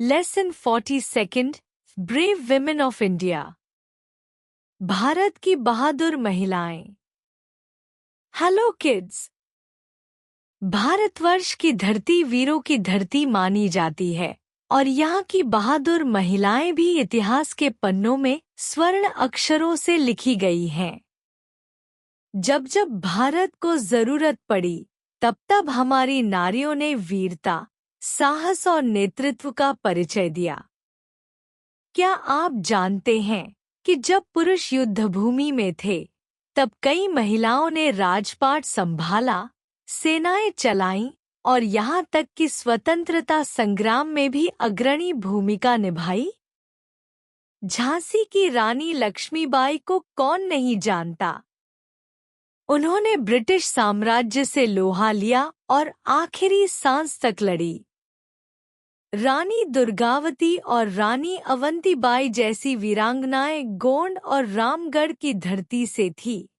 Lesson 42 brave women of India. Bharat की बहादुर महिलाएं। Hello kids. Bharatvarsh की धरती वीरों की धरती मानी जाती है और यहाँ की बहादुर महिलाएं भी इतिहास के पन्नों में स्वर्ण अक्षरों से लिखी गई हैं। जब जब भारत को जरूरत पड़ी तब तब हमारी नारियों ने वीरता, साहस और नेतृत्व का परिचय दिया। क्या आप जानते हैं कि जब पुरुष युद्धभूमि में थे तब कई महिलाओं ने राजपाट संभाला, सेनाएं चलाईं और यहाँ तक कि स्वतंत्रता संग्राम में भी अग्रणी भूमिका निभाई? झांसी की रानी लक्ष्मीबाई को कौन नहीं जानता। उन्होंने ब्रिटिश साम्राज्य से लोहा लिया और आखिरी सांस तक लड़ी। रानी दुर्गावती और रानी अवंतीबाई जैसी वीरांगनाएं गोंड और रामगढ़ की धरती से थी,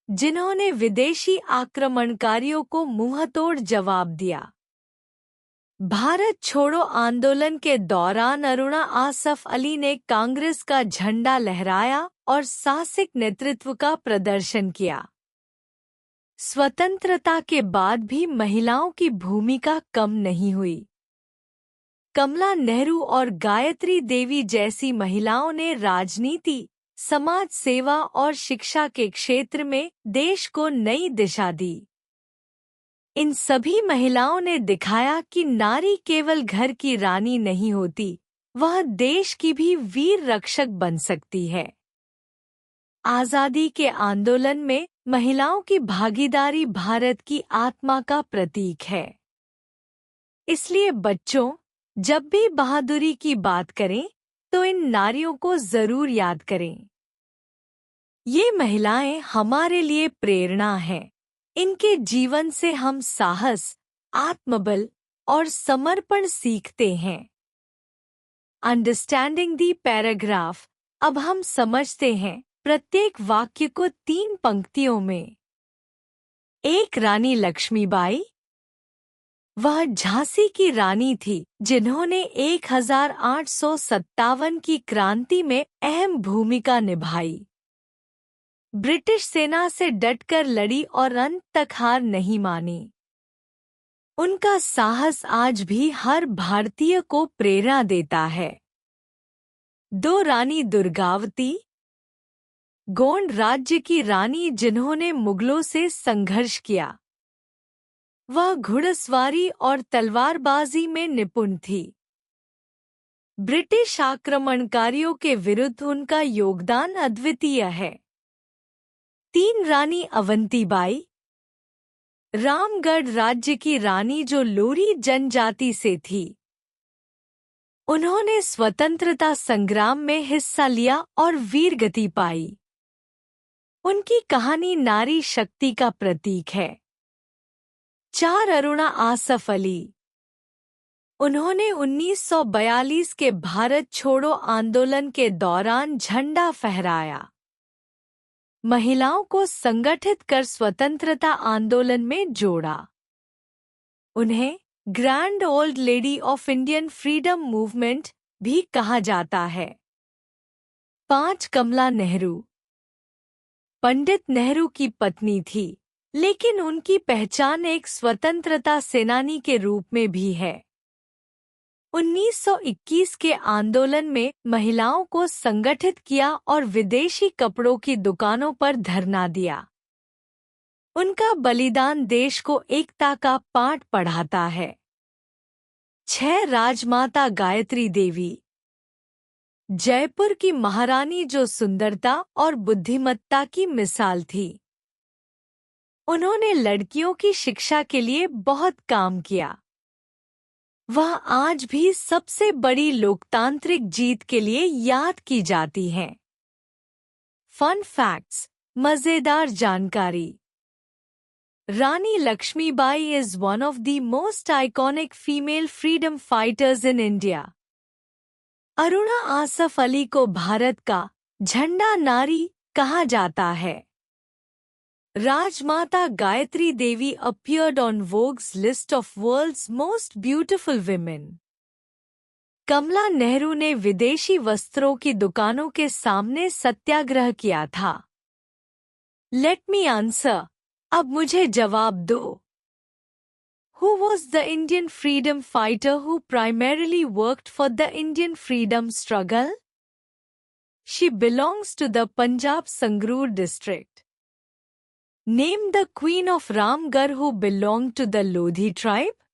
जिन्होंने विदेशी आक्रमणकारियों को मुंहतोड़ जवाब दिया। भारत छोड़ो आंदोलन के दौरान अरुणा आसफ अली ने कांग्रेस का झंडा लहराया और साहसिक नेतृत्व का प्रदर्शन किया। स्वतंत्रता के बाद भी महिलाओं की भूमिका कम नहीं हुई। कमला नेहरू और गायत्री देवी जैसी महिलाओं ने राजनीति, समाज सेवा और शिक्षा के क्षेत्र में देश को नई दिशा दी। इन सभी महिलाओं ने दिखाया कि नारी केवल घर की रानी नहीं होती, वह देश की भी वीर रक्षक बन सकती है। आज़ादी के आंदोलन में महिलाओं की भागीदारी भारत की आत्मा का प्रतीक है। इसलिए बच्चों, जब भी बहादुरी की बात करें तो इन नारियों को जरूर याद करें। ये महिलाएं हमारे लिए प्रेरणा हैं। इनके जीवन से हम साहस, आत्मबल और समर्पण सीखते हैं। अंडरस्टैंडिंग दी पैराग्राफ। अब हम समझते हैं प्रत्येक वाक्य को 3 पंक्तियों में। 1 रानी लक्ष्मीबाई। वह झांसी की रानी थी जिन्होंने 1857 की क्रांति में अहम भूमिका निभाई। ब्रिटिश सेना से डटकर लड़ी और अंत तक हार नहीं मानी। उनका साहस आज भी हर भारतीय को प्रेरणा देता है। 2 रानी दुर्गावती। गोंड राज्य की रानी जिन्होंने मुगलों से संघर्ष किया। वह घुड़सवारी और तलवारबाजी में निपुण थी। ब्रिटिश आक्रमणकारियों के विरुद्ध उनका योगदान अद्वितीय है। 3 रानी अवंतीबाई। रामगढ़ राज्य की रानी जो लोरी जनजाति से थी। उन्होंने स्वतंत्रता संग्राम में हिस्सा लिया और वीरगति पाई। उनकी कहानी नारी शक्ति का प्रतीक है। 4 अरुणा आसफ अली। उन्होंने 1942 के भारत छोड़ो आंदोलन के दौरान झंडा फहराया। महिलाओं को संगठित कर स्वतंत्रता आंदोलन में जोड़ा। उन्हें grand old lady of Indian freedom movement भी कहा जाता है। 5 कमला नेहरू। पंडित नेहरू की पत्नी थी, लेकिन उनकी पहचान एक स्वतंत्रता सेनानी के रूप में भी है। 1921 के आंदोलन में महिलाओं को संगठित किया और विदेशी कपड़ों की दुकानों पर धरना दिया। उनका बलिदान देश को एकता का पाठ पढ़ाता है। 6 राजमाता गायत्री देवी। जयपुर की महारानी जो सुंदरता और बुद्धिमत्ता की मिसाल थी। उन्होंने लड़कियों की शिक्षा के लिए बहुत काम किया। वह आज भी सबसे बड़ी लोकतांत्रिक जीत के लिए याद की जाती हैं। फन फैक्ट्स, मजेदार जानकारी। Rani Lakshmibai is one of the most iconic female freedom fighters in India. Aruna Asaf Ali को भारत का झंडा नारी कहा जाता है। राजमाता Gayatri Devi appeared on Vogue's list of world's most beautiful women. कमला नेहरू ने विदेशी वस्त्रों की दुकानों के सामने सत्याग्रह किया था। लेट मी आंसर, अब मुझे जवाब दो। Who was the Indian freedom fighter who primarily worked for the Indian freedom struggle? She belongs to the Punjab Sangrur district. Name the queen of Ramgarh who belonged to the Lodhi tribe.